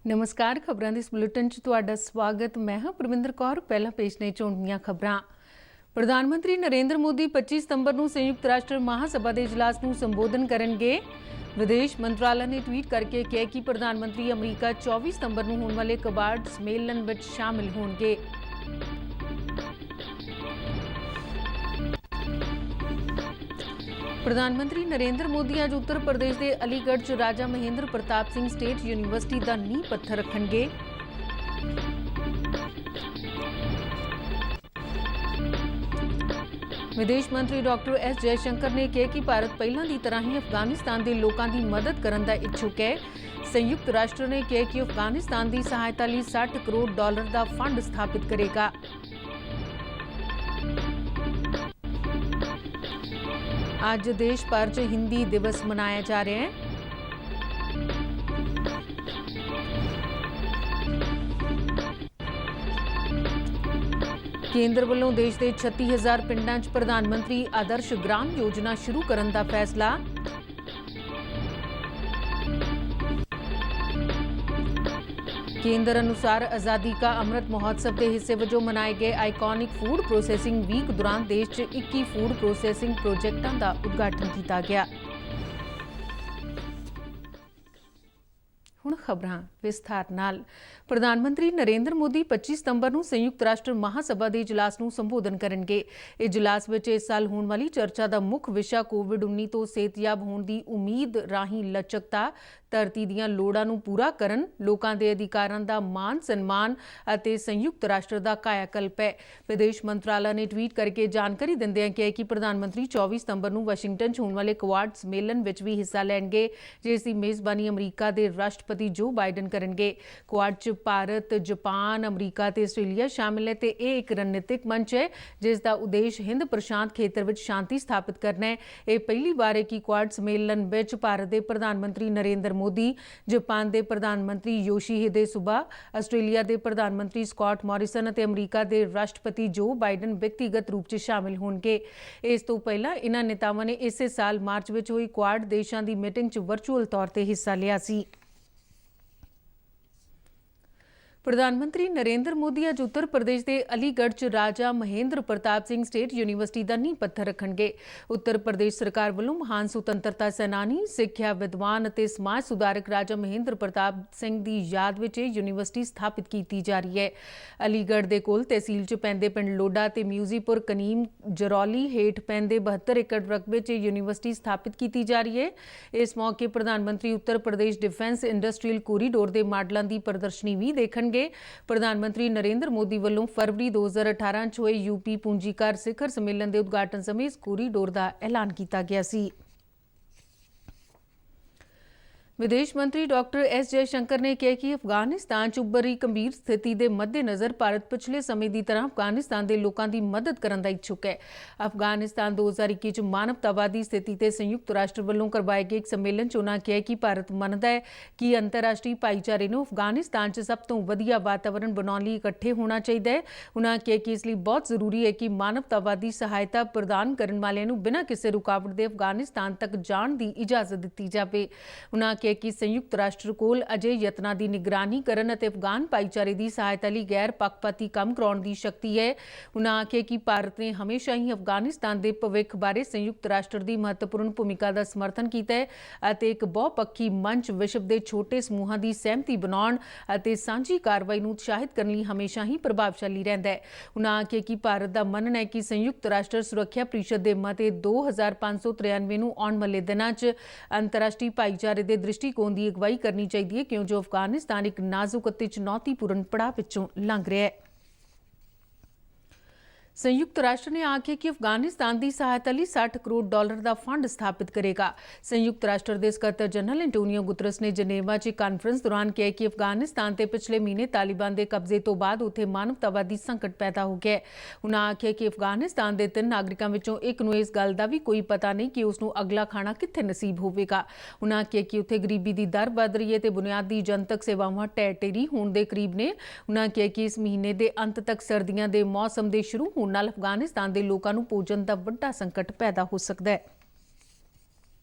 नमस्कार। खबरों के इस बुलेटिन च तुहाडा स्वागत। मैं हाँ परमिंदर कौर। पहला पेश ने चोण दीआं खबरां। प्रधानमंत्री नरेंद्र मोदी 25 सितंबर को संयुक्त राष्ट्र महासभा के इजलास को संबोधन करेंगे। विदेश मंत्रालय ने ट्वीट करके कहा कि प्रधानमंत्री अमरीका 24 सितंबर को होने वाले क्वाड सम्मेलन में शामिल होंगे। प्रधानमंत्री नरेंद्र मोदी आज उत्तर प्रदेश के अलीगढ़ च राजा महेंद्र प्रताप सिंह स्टेट यूनिवर्सिटी का नींह पत्थर रखेंगे। विदेश मंत्री डॉक्टर एस जयशंकर ने कहा कि भारत पहला की तरह ही अफगानिस्तान के लोगों की मदद करने का इच्छुक है। संयुक्त राष्ट्र ने कहा कि अफगानिस्तान की सहायता लिए $60 करोड़ का फंड स्थापित करेगा। आज देश भर च हिंदी दिवस मनाया जा रहा है। केंद्र वालों देश के 36,000 पिंडां च प्रधानमंत्री आदर्श ग्राम योजना शुरू करने का फैसला। केंद्र अनुसार आज़ादी का अमृत महोत्सव के हिस्से वजों मनाए गए आइकॉनिक फूड प्रोसैसिंग वीक दौरान देश च 21 फूड प्रोसैसिंग प्रोजेक्टां का उद्घाटन किया गया। हुण खबरां विस्तार नाल। प्रधानमंत्री नरेंद्र मोदी 25 सितंबर को संयुक्त राष्ट्र महासभा के इजलास को संबोधन करेंगे। इजलास में इस साल होने वाली चर्चा का मुख्य विषय कोविड-19 तो सेहतयाब होने की उम्मीद राही लचकता, धरती दीआं लोड़ां नूं पूरा करन, लोकां दे अधिकारां दा मान सन्मान अते संयुक्त राष्ट्र का कायाकल्प है। विदेश मंत्रालय ने ट्वीट करके जानकारी दिंदिआं कहा कि प्रधानमंत्री 24 सितंबर को वाशिंगटन च होने वाले क्वाड सम्मेलन में भी हिस्सा लैणगे, जिसकी मेज़बानी अमरीका के राष्ट्रपति जो बाइडन करेंगे। क्वाड च भारत, जापान, अमरीका ते आस्ट्रेलिया शामिल है ते यह एक रणनीतिक मंच है जिसका उद्देश्य हिंद प्रशांत खेतर में शांति स्थापित करना है। यह पहली बार है कि क्वाड सम्मेलन में भारत के प्रधानमंत्री नरेंद्र मोदी, जापान के प्रधानमंत्री योशीहिदे सुगा, आस्ट्रेलिया के प्रधानमंत्री स्कॉट मॉरिसन और अमरीका के राष्ट्रपति जो बाइडन व्यक्तिगत रूप से शामिल होंगे। इस तो पहला इन्हां नेतावां ने इस साल मार्च में हुई क्वाड देशों की मीटिंग च वर्चुअल तौर पर हिस्सा लिया सी। प्रधानमंत्री नरेंद्र मोदी आज उत्तर प्रदेश के अलीगढ़ च राजा महेंद्र प्रताप सिंह स्टेट यूनिवर्सिटी का नींह पत्थर रखेंगे। उत्तर प्रदेश सरकार वालों महान सुतंत्रता सैनानी, सिक्ख्या विद्वान और समाज सुधारक राजा महेंद्र प्रताप सिंह की याद में यूनिवर्सिटी स्थापित की जा रही है। अलीगढ़ के कोल तहसील च पैंदे पिंड लोडा ते म्यूजीपुर कनीम जरौली हेठ पैंदे 72 एकड़ रकबे च यूनिवर्सिटी स्थापित की जा रही है। इस मौके प्रधानमंत्री Uttar Pradesh defence industrial corridor के मॉडलों की प्रदर्शनी भी देखणगे। प्रधानमंत्री नरेंद्र मोदी वालों फरवरी 2018 च हुए यूपी पूंजीकार शिखर सम्मेलन के उद्घाटन समय इस कोरीडोर का ऐलान किया गया सी। विदेश मंत्री डॉक्टर एस जयशंकर ने कहा कि अफगानिस्तान च उभरी गंभीर स्थिति के मद्देनज़र भारत पिछले समय की तरह अफगानिस्तान के लोगों की मदद करने का इच्छुक है। अफगानिस्तान 2021 च मानवतावादी स्थिति ते संयुक्त राष्ट्र वालों करवाए गए एक सम्मेलन च उन्होंने कहा कि भारत मानता है कि अंतर्राष्ट्रीय भाईचारे नूं अफगानिस्तान च सब तो वधिया वातावरण बनाने लिए इकट्ठे होना चाहिए। उन्होंने कहा कि इसलिए बहुत जरूरी है कि मानवतावादी सहायता प्रदान करने वालों नूं बिना किसी रुकावट के अफगानिस्तान तक जाने की इजाजत दी जाए। उन्होंने कि संयुक्त राष्ट्र कोल अजे यत्नां की निगरानी करन अते अफगान भाईचारे की सहायता लिए गैर पक्षपाती काम कराउण की शक्ति है। उन्होंने आख्या कि भारत ने हमेशा ही अफगानिस्तान के भविख बारे संयुक्त राष्ट्र की महत्वपूर्ण भूमिका का समर्थन किया है अते एक बहुपक्षी मंच विश्व के छोटे समूहों की सहमति बनाउण अते सांझी कार्रवाई नूं उत्साहित करने लिए हमेशा ही प्रभावशाली रहिंदा है। उन्होंने आख्या कि भारत का मनना है कि संयुक्त राष्ट्र सुरक्षा परिषद के मते 2593 नूं आउण वाले दिनां च अंतर्राष्ट्रीय भाईचारे के दृष्टिकोण की अगवाई करनी चाहिए क्यों जो अफगानिस्तान एक नाजुक और चुनौतीपूर्ण पड़ाव विचों लंघ रहा है। संयुक्त राष्ट्र ने आख्या कि अफगानिस्तान की सहायता लिए $60 करोड़ का फंड स्थापित करेगा। संयुक्त राष्ट्र के सकत्तर जनरल एंटोनियो गुतरस ने जनेवा च कॉन्फ्रेंस दौरान कहा कि अफगानिस्तान से पिछले महीने तालिबान के कब्जे तो बाद उत्थे मानवतावादी संकट पैदा हो गया। उन्होंने आख्या कि अफगानिस्तान के 3 नागरिकों विचों एक नूं इस गल का भी कोई पता नहीं कि उसनूं अगला खाना कित्थे नसीब होवेगा। उन्होंने कहा कि उत्थे गरीबी की दर वध रही है तो बुनियादी जनतक सेवावां ढह ढेरी होने के करीब ने। उन्होंने कहा कि इस महीने के अंत तक सर्दियों के मौसम के शुरू होने नाल अफगानिस्तान के लोगों को भोजन का बड़ा संकट पैदा हो सकता है।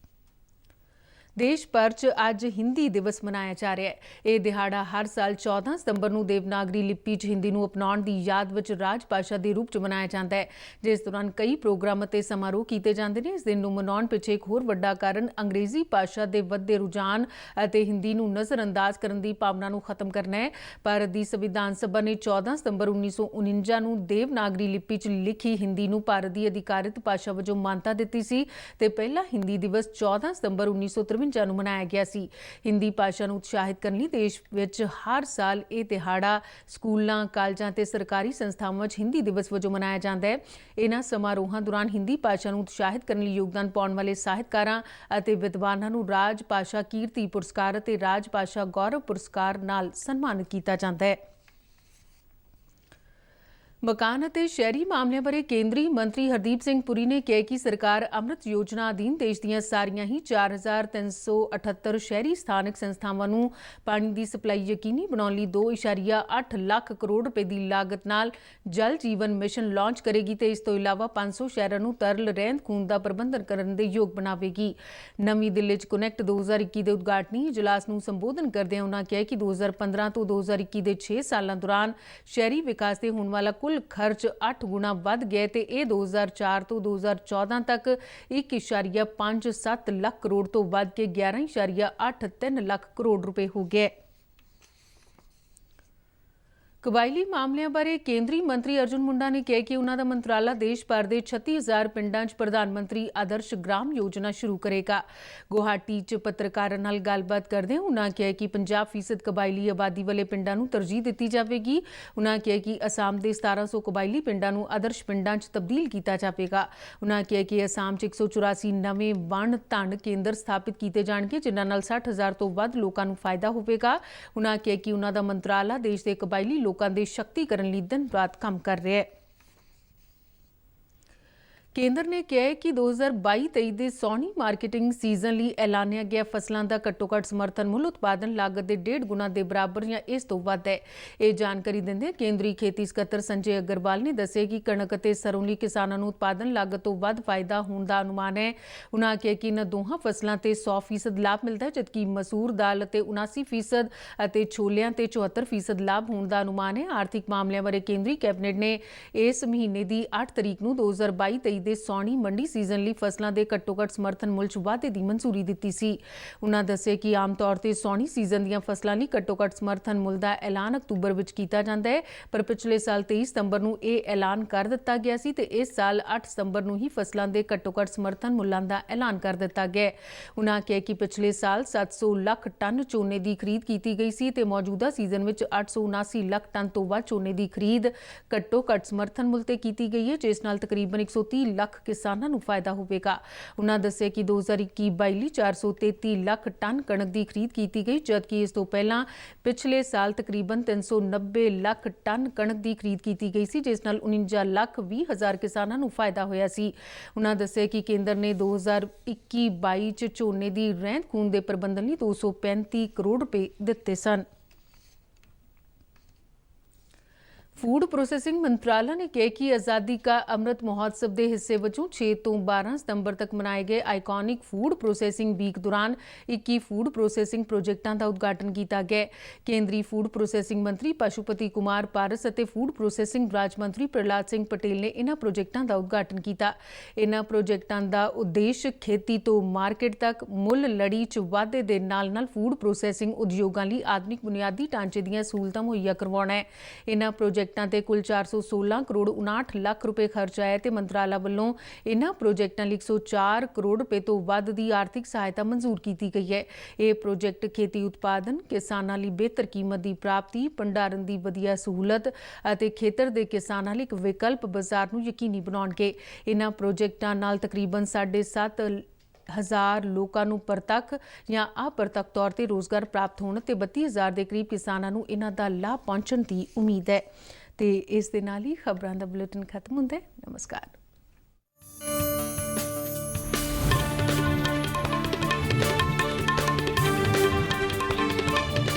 देश भर च अज हिंदी दिवस मनाया जा रहा है। यह दिहाड़ा हर साल 14 सितंबर ਨੂੰ देवनागरी लिपि च हिंदी ਨੂੰ अपनाउण ਦੀ याद ਵਿੱਚ ਰਾਜ ਭਾਸ਼ਾ ਦੇ ਰੂਪ ਚ ਮਨਾਇਆ ਜਾਂਦਾ ਹੈ, ਜਿਸ ਦੌਰਾਨ ਕਈ ਪ੍ਰੋਗਰਾਮ ਅਤੇ ਸਮਾਰੋਹ ਕੀਤੇ ਜਾਂਦੇ ਨੇ। ਇਸ ਦਿਨ ਨੂੰ ਮਨਾਉਣ ਪਿੱਛੇ ਇੱਕ ਹੋਰ ਵੱਡਾ ਕਾਰਨ ਅੰਗਰੇਜ਼ੀ ਭਾਸ਼ਾ ਦੇ ਵੱਧਦੇ ਰੁਝਾਨ ਅਤੇ ਹਿੰਦੀ ਨੂੰ ਨਜ਼ਰਅੰਦਾਜ਼ ਕਰਨ ਦੀ ਭਾਵਨਾ ਨੂੰ ਖਤਮ ਕਰਨਾ ਹੈ। ਭਾਰਤ ਦੀ ਸੰਵਿਧਾਨ ਸਭਾ ਨੇ 14 ਸਤੰਬਰ 1949 ਨੂੰ ਦੇਵਨਾਗਰੀ ਲਿਪੀ ਚ ਲਿਖੀ ਹਿੰਦੀ ਨੂੰ ਭਾਰਤ ਦੀ ਅਧਿਕਾਰਿਤ ਭਾਸ਼ਾ ਵਜੋਂ ਮਾਨਤਾ ਦਿੱਤੀ ਸੀ ਤੇ ਪਹਿਲਾ ਹਿੰਦੀ ਦਿਵਸ 14 ਸਤੰਬਰ 1953 ਨੂੰ ਮਨਾਇਆ ਗਿਆ ਸੀ। ਹਿੰਦੀ ਭਾਸ਼ਾ ਨੂੰ ਉਤਸ਼ਾਹਿਤ ਕਰਨ ਲਈ ਦੇਸ਼ ਵਿੱਚ ਹਰ ਸਾਲ ਇਹ ਦਿਹਾੜਾ ਸਕੂਲਾਂ, ਕਾਲਜਾਂ ਤੇ ਸਰਕਾਰੀ ਸੰਸਥਾਵਾਂ ਵਿੱਚ ਹਿੰਦੀ ਦਿਵਸ ਵਜੋਂ ਮਨਾਇਆ ਜਾਂਦਾ ਹੈ। ਇਹਨਾਂ ਸਮਾਰੋਹਾਂ ਦੌਰਾਨ ਹਿੰਦੀ ਭਾਸ਼ਾ ਨੂੰ ਉਤਸ਼ਾਹਿਤ ਕਰਨ ਲਈ ਯੋਗਦਾਨ ਪਾਉਣ ਵਾਲੇ ਸਾਹਿਤਕਾਰਾਂ ਅਤੇ ਵਿਦਵਾਨਾਂ ਨੂੰ ਰਾਜ ਭਾਸ਼ਾ ਕੀਰਤੀ ਪੁਰਸਕਾਰ ਅਤੇ ਰਾਜ ਭਾਸ਼ਾ ਗੌਰਵ ਪੁਰਸਕਾਰ ਨਾਲ ਸਨਮਾਨਿਤ ਕੀਤਾ ਜਾਂਦਾ ਹੈ। ਮਕਾਨ ਅਤੇ ਸ਼ਹਿਰੀ ਮਾਮਲਿਆਂ ਬਾਰੇ ਕੇਂਦਰੀ ਮੰਤਰੀ ਹਰਦੀਪ ਸਿੰਘ ਪੁਰੀ ਨੇ ਕਿਹਾ ਕਿ ਸਰਕਾਰ ਅੰਮ੍ਰਿਤ ਯੋਜਨਾ ਅਧੀਨ ਦੇਸ਼ ਦੀਆਂ ਸਾਰੀਆਂ ਹੀ 4378 ਸ਼ਹਿਰੀ ਸਥਾਨਕ ਸੰਸਥਾਵਾਂ ਨੂੰ ਪਾਣੀ ਦੀ ਸਪਲਾਈ ਯਕੀਨੀ ਬਣਾਉਣ ਲਈ 2.8 ਲੱਖ ਕਰੋੜ ਰੁਪਏ ਦੀ ਲਾਗਤ ਨਾਲ ਜਲ ਜੀਵਨ ਮਿਸ਼ਨ ਲਾਂਚ ਕਰੇਗੀ ਤੇ ਇਸ ਤੋਂ ਇਲਾਵਾ 500 ਸ਼ਹਿਰਾਂ ਨੂੰ ਤਰਲ ਰਹਿੰਦ ਖੂੰਹਦ ਦਾ ਪ੍ਰਬੰਧਨ ਕਰਨ ਦੇ ਯੋਗ ਬਣਾਵੇਗੀ। ਨਵੀਂ ਦਿੱਲੀ 'ਚ ਕੁਨੈਕਟ 2021 ਦੇ ਉਦਘਾਟਨੀ ਇਜਲਾਸ ਨੂੰ ਸੰਬੋਧਨ ਕਰਦਿਆਂ ਉਨ੍ਹਾਂ ਕਿਹਾ ਕਿ 2015 ਤੋਂ 2021 ਦੇ 6 ਸਾਲਾਂ ਦੌਰਾਨ ਸ਼ਹਿਰੀ ਵਿਕਾਸ ਤੇ ਹੋਣ ਵਾਲਾ ਕੁੱਲ ਖਰਚ 8 ਗੁਣਾ ਵੱਧ ਗਿਆ ਤੇ ਇਹ 2004 ਤੋਂ 2014 ਤੱਕ 1.57 ਲੱਖ ਕਰੋੜ ਤੋਂ ਵੱਧ ਕੇ 11.83 ਲੱਖ ਕਰੋੜ ਰੁਪਏ ਹੋ ਗਿਆ। ਕਬਾਇਲੀ ਮਾਮਲਿਆਂ ਬਾਰੇ ਕੇਂਦਰੀ ਮੰਤਰੀ ਅਰਜੁਨ ਮੁੰਡਾ ਨੇ ਕਿਹਾ ਕਿ ਉਨ੍ਹਾਂ ਦਾ ਮੰਤਰਾਲਾ ਦੇਸ਼ ਭਰ ਦੇ 36000 ਪਿੰਡਾਂ 'ਚ ਪ੍ਰਧਾਨ ਮੰਤਰੀ ਆਦਰਸ਼ ਗ੍ਰਾਮ ਯੋਜਨਾ ਸ਼ੁਰੂ ਕਰੇਗਾ। ਗੁਹਾਟੀ 'ਚ ਪੱਤਰਕਾਰਾਂ ਨਾਲ ਗੱਲਬਾਤ ਕਰਦਿਆਂ ਉਨ੍ਹਾਂ ਕਿਹਾ ਕਿ 50% ਕਬਾਇਲੀ ਆਬਾਦੀ ਵਾਲੇ ਪਿੰਡਾਂ ਨੂੰ ਤਰਜੀਹ ਦਿੱਤੀ ਜਾਵੇਗੀ। ਉਨ੍ਹਾਂ ਕਿਹਾ ਕਿ ਅਸਾਮ ਦੇ 1700 ਕਬਾਇਲੀ ਪਿੰਡਾਂ ਨੂੰ ਆਦਰਸ਼ ਪਿੰਡਾਂ 'ਚ ਤਬਦੀਲ ਕੀਤਾ ਜਾਵੇਗਾ। ਉਨ੍ਹਾਂ ਕਿਹਾ ਕਿ ਅਸਾਮ 'ਚ 184 ਨਵੇਂ ਵਣ ਧਨ ਕੇਂਦਰ ਸਥਾਪਿਤ ਕੀਤੇ ਜਾਣਗੇ, ਜਿਨ੍ਹਾਂ ਨਾਲ 60000 ਤੋਂ ਵੱਧ ਲੋਕਾਂ ਨੂੰ ਫਾਇਦਾ ਹੋਵੇਗਾ। ਉਨ੍ਹਾਂ ਕਿਹਾ ਕਿ ਉਨ੍ਹਾਂ ਦਾ ਮੰਤਰਾਲਾ ਦੇਸ਼ ਦੇ ਕਬਾਇਲੀ ਲੋਕਾਂ ਦੇ ਸ਼ਕਤੀਕਰਨ ਲਈ ਦਿਨ ਰਾਤ ਕੰਮ ਕਰ ਰਿਹਾ ਹੈ। ਕੇਂਦਰ ਨੇ ਕਿਹਾ ਹੈ ਕਿ 2022-23 ਦੇ ਸੌਣੀ ਮਾਰਕੀਟਿੰਗ ਸੀਜ਼ਨ ਲਈ ਐਲਾਨਿਆ ਗਿਆ ਫਸਲਾਂ ਦਾ ਘੱਟੋ-ਘੱਟ ਸਮਰਥਨ ਮੁੱਲ ਉਤਪਾਦਨ ਲਾਗਤ ਦੇ 1.5 ਗੁਣਾ ਦੇ ਬਰਾਬਰ ਜਾਂ ਇਸ ਤੋਂ ਵੱਧ ਹੈ। ਇਹ ਜਾਣਕਾਰੀ ਦਿੰਦੇ ਕੇਂਦਰੀ ਖੇਤੀ ਸਕੱਤਰ ਸੰਜੇ ਅਗਰਵਾਲ ਨੇ ਦੱਸਿਆ ਕਿ ਕਣਕ ਅਤੇ ਸਰੋਂ ਲਈ ਕਿਸਾਨਾਂ ਨੂੰ ਉਤਪਾਦਨ ਲਾਗਤ ਤੋਂ ਵੱਧ ਫਾਇਦਾ ਹੋਣ ਦਾ ਅਨੁਮਾਨ ਹੈ। ਉਨ੍ਹਾਂ ਕਿਹਾ ਕਿ ਇਨ੍ਹਾਂ ਦੋਹਾਂ ਫਸਲਾਂ ਤੇ 100% ਲਾਭ ਮਿਲਦਾ ਹੈ, ਜਦਕਿ ਮਸੂਰ ਦਾਲ ਅਤੇ 79% ਅਤੇ ਛੋਲਿਆਂ ਤੇ 74% ਲਾਭ ਹੋਣ ਦਾ ਅਨੁਮਾਨ ਹੈ। ਆਰਥਿਕ ਮਾਮਲਿਆਂ ਬਾਰੇ ਕੇਂਦਰੀ ਕੈਬਨਿਟ ਨੇ ਇਸ ਮਹੀਨੇ ਦੀ 8 ਤਰੀਕ ਨੂੰ 2022-23 ਦੇ ਸੌਣੀ ਮੰਡੀ ਸੀਜ਼ਨ ਲਈ ਫਸਲਾਂ ਦੇ ਘੱਟੋ-ਘੱਟ ਸਮਰਥਨ ਮੁੱਲ 'ਚ ਵਾਧੇ ਦੀ ਮਨਜ਼ੂਰੀ ਦਿੱਤੀ ਸੀ। ਉਨ੍ਹਾਂ ਦੱਸਿਆ ਕਿ ਆਮ ਤੌਰ ਤੇ ਸੌਣੀ ਸੀਜ਼ਨ ਦੀਆਂ ਫਸਲਾਂ ਲਈ ਘੱਟੋ-ਘੱਟ ਸਮਰਥਨ ਮੁੱਲ ਦਾ ਐਲਾਨ ਅਕਤੂਬਰ ਵਿੱਚ ਕੀਤਾ ਜਾਂਦਾ ਹੈ, ਪਰ ਪਿਛਲੇ ਸਾਲ 23 ਸਤੰਬਰ ਨੂੰ ਇਹ ਐਲਾਨ ਕਰ ਦਿੱਤਾ ਗਿਆ ਸੀ ਤੇ ਇਸ ਸਾਲ 8 ਸਤੰਬਰ ਨੂੰ ਹੀ ਫਸਲਾਂ ਦੇ ਘੱਟੋ-ਘੱਟ ਸਮਰਥਨ ਮੁੱਲਾਂ ਦਾ ਐਲਾਨ ਕਰ ਦਿੱਤਾ ਗਿਆ। ਉਨ੍ਹਾਂ ਕਿਹਾ ਕਿ ਪਿਛਲੇ ਸਾਲ 700 ਲੱਖ ਟਨ ਝੋਨੇ ਦੀ ਖਰੀਦ ਕੀਤੀ ਗਈ ਸੀ ਤੇ ਮੌਜੂਦਾ ਸੀਜ਼ਨ ਵਿੱਚ 879 ਲੱਖ ਟਨ ਤੋਂ ਵੱਧ ਝੋਨੇ ਦੀ ਖਰੀਦ ਘੱਟੋ-ਘੱਟ ਸਮਰਥਨ ਮੁੱਲ ਤੇ ਕੀਤੀ ਗਈ ਹੈ, ਜਿਸ ਨਾਲ ਤਕਰੀਬਨ 130 ਲੱਖ ਕਿਸਾਨਾਂ ਨੂੰ ਫਾਇਦਾ ਹੋਵੇਗਾ। ਉਨ੍ਹਾਂ ਦੱਸਿਆ ਕਿ 2021-22 433 ਲੱਖ ਟਨ ਕਣਕ ਦੀ ਖਰੀਦ ਕੀਤੀ ਗਈ, ਜਦਕਿ ਇਸ ਤੋਂ ਪਹਿਲਾਂ ਪਿਛਲੇ ਸਾਲ ਤਕਰੀਬਨ 390 ਲੱਖ ਟਨ ਕਣਕ ਦੀ ਖਰੀਦ ਕੀਤੀ ਗਈ ਸੀ, ਜਿਸ ਨਾਲ 49 ਲੱਖ 20 ਹਜ਼ਾਰ ਕਿਸਾਨਾਂ ਨੂੰ ਫਾਇਦਾ ਹੋਇਆ ਸੀ। ਉਨ੍ਹਾਂ ਦੱਸਿਆ ਕਿ ਕੇਂਦਰ ਨੇ 2021-22 ਚ ਝੋਨੇ ਦੀ ਰਹਿੰਦ ਖੂੰਹਦ ਦੇ ਪ੍ਰਬੰਧਨ ਲਈ 235 ਕਰੋੜ ਰੁਪਏ ਦਿੱਤੇ ਸਨ। फूड प्रोसेसिंग मंत्रालय ने कहा कि आज़ादी का अमृत महोत्सव के हिस्से वजों 6 ਤੋਂ 12 सितंबर तक मनाए गए आइकॉनिक फूड प्रोसेसिंग वीक दौरान 21 फूड प्रोसेसिंग प्रोजेक्टों का उद्घाटन किया गया। केंद्रीय फूड प्रोसेसिंग मंत्री पशुपति कुमार पारस और फूड प्रोसेसिंग राज मंत्री प्रहलाद सिंह पटेल ने इन्हां प्रोजेक्टों का उद्घाटन किया। इन्हां प्रोजेक्टों का उद्देश्य खेती तो मार्केट तक मुल लड़ी च वाधे दे नाल-नाल फूड प्रोसेसिंग उद्योगों लिए आधुनिक बुनियादी ढांचे दीआं सहूलतां मुहैया करवाउणा है। इन्हां प्रोजेक्टां ते कुल 416 करोड़ 59 ਲੱਖ रुपए खर्च आया ते मंत्राला ਵੱਲੋਂ इन्हां प्रोजेक्टां ਲਈ 104 करोड़ रुपए तो ਵੱਧ ਦੀ ਆਰਥਿਕ ਸਹਾਇਤਾ ਮਨਜ਼ੂਰ ਕੀਤੀ ਗਈ ਹੈ। ਇਹ ਪ੍ਰੋਜੈਕਟ ਖੇਤੀ ਉਤਪਾਦਨ, ਕਿਸਾਨਾਂ ਲਈ ਬਿਹਤਰ ਕੀਮਤ ਦੀ ਪ੍ਰਾਪਤੀ, ਭੰਡਾਰਨ ਦੀ ਵਧੀਆ ਸਹੂਲਤ ਅਤੇ ਖੇਤਰ ਦੇ ਕਿਸਾਨਾਂ ਲਈ ਇੱਕ ਵਿਕਲਪ ਬਾਜ਼ਾਰ ਨੂੰ ਯਕੀਨੀ ਬਣਾਉਣਗੇ। ਇਨ੍ਹਾਂ ਪ੍ਰੋਜੈਕਟਾਂ ਨਾਲ ਤਕਰੀਬਨ 7,500 ਲੋਕਾਂ ਨੂੰ ਪ੍ਰਤੱਖ ਜਾਂ ਅਪ੍ਰਤੱਖ ਤੌਰ ਤੇ ਰੋਜ਼ਗਾਰ ਪ੍ਰਾਪਤ ਹੋਣ ਤੇ 32,000 ਦੇ ਕਰੀਬ ਕਿਸਾਨਾਂ ਨੂੰ ਇਹਨਾਂ ਦਾ ਲਾਭ ਪਹੁੰਚਣ ਦੀ ਉਮੀਦ ਹੈ। ਤੇ ਇਸ ਦੇ ਨਾਲ ਹੀ ਖਬਰਾਂ ਦਾ ਬੁਲੇਟਿਨ ਖਤਮ ਹੁੰਦਾ ਹੈ। ਨਮਸਕਾਰ।